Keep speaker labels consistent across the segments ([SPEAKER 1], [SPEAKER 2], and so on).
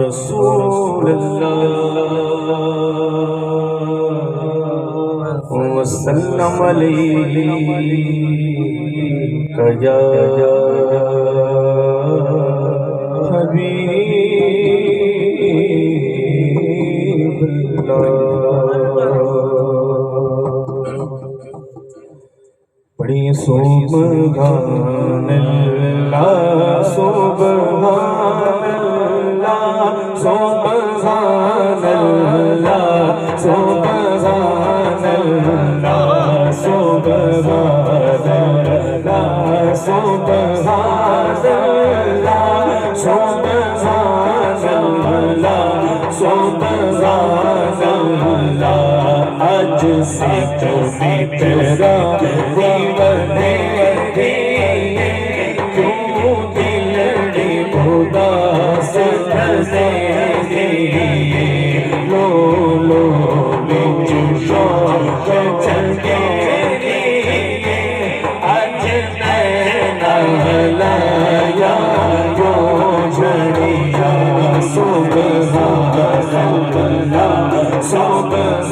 [SPEAKER 1] रसूल अल्लाह वसल्लम अलैका या हबीब पढ़िए सुब्हान अल्लाह सुब्हान अल्लाह सुब्हान अल्लाह सुब्हान अल्लाह सुब्हान अल्लाह सुब्हान अल्लाह सुब्हान अल्लाह सुब्हान अल्लाह आज से तुम्हें तेरा दीवाने क्यों दिलड़ी उदास नज़े लो लो बिच शौक चले आज नैना लाया जो झड़िया सुब्हान अल्लाह सुब्हान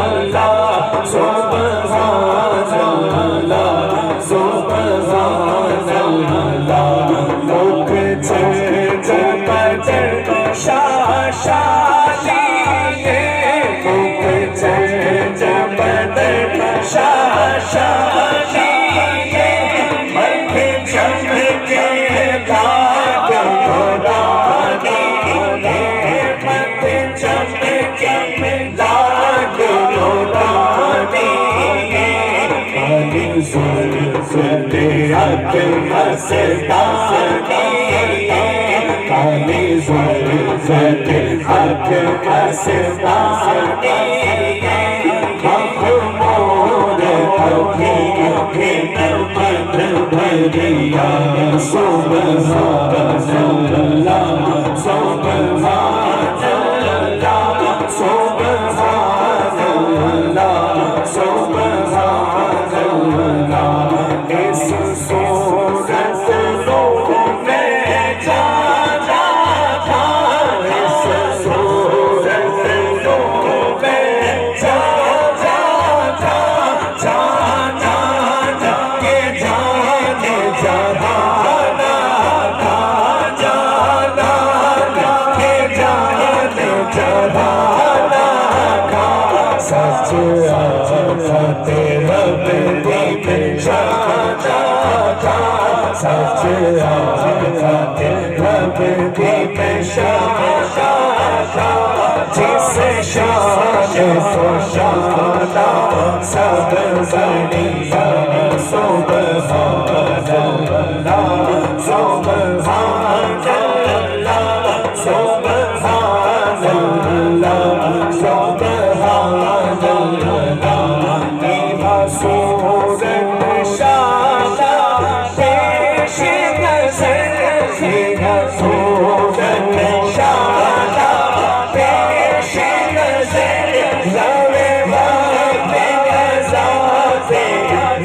[SPEAKER 1] अल्लाह सुब्हान अल्लाह सुब्हान अल्लाह मुख चमक शाशाली मुख चमक शाशाली मख चमके धाग उड़ानी मख चमके धाग उड़ानी सुल्फते काली सुल्फते महमूद अभी मन भरिया सुब्हान अल्लाह सुब्हान अल्लाह सुब्हान अल्लाह सुब्हान अल्लाह इस सूरत में जाना था इस सूरत में जाना था जाना के जाने जाना था जाना के जाने जाना था सच तेरा सच जिसे शान तो शाना सब बड़िया सुब्हान अल्लाह सुब्हान अल्लाह सुब्हान अल्लाह सुब्हान अल्लाह निभा सूरत शाना पेश नज़र निभा सूरत शाना पेश नज़र लवे वाले आज़ाद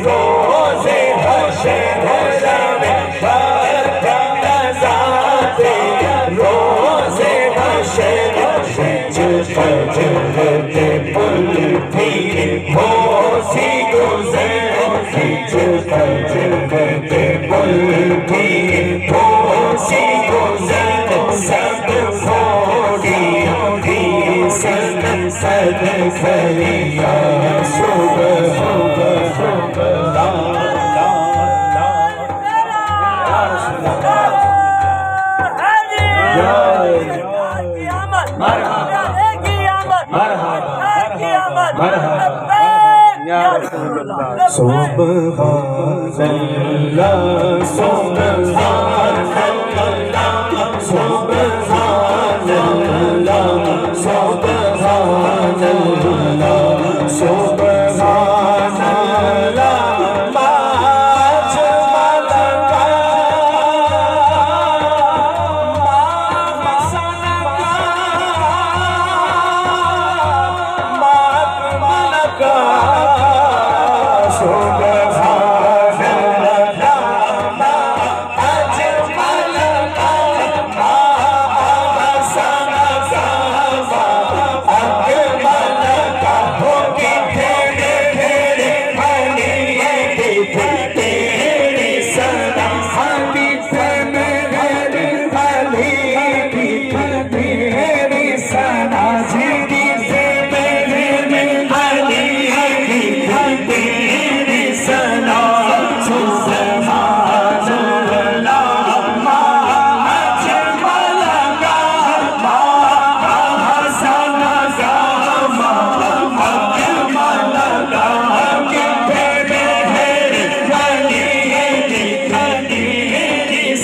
[SPEAKER 1] रोज़े हशर लवे वाले आज़ाद रोज़े हशर फजर पुल भी हो सी गुज़र फजर पुल भी हो सी गुज़र सब फोड़ी सन सद खरिया सुब्हान अल्लाह सुब्हान अल्लाह सुब्हान अल्लाह सुब्हान अल्लाह सुब्हान अल्लाह माज मलका मलका सुब्हान अल्लाह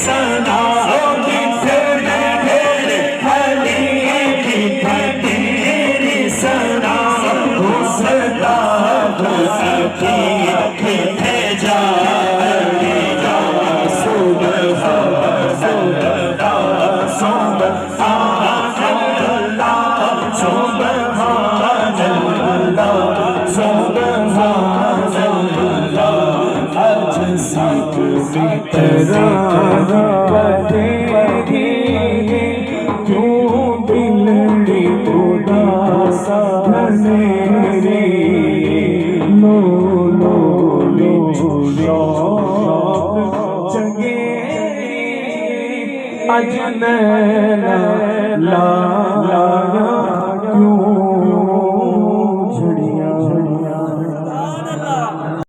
[SPEAKER 1] सना तेरे तेरे अली की तेरी सना सदा किथे जा अजनैन लाया क्यों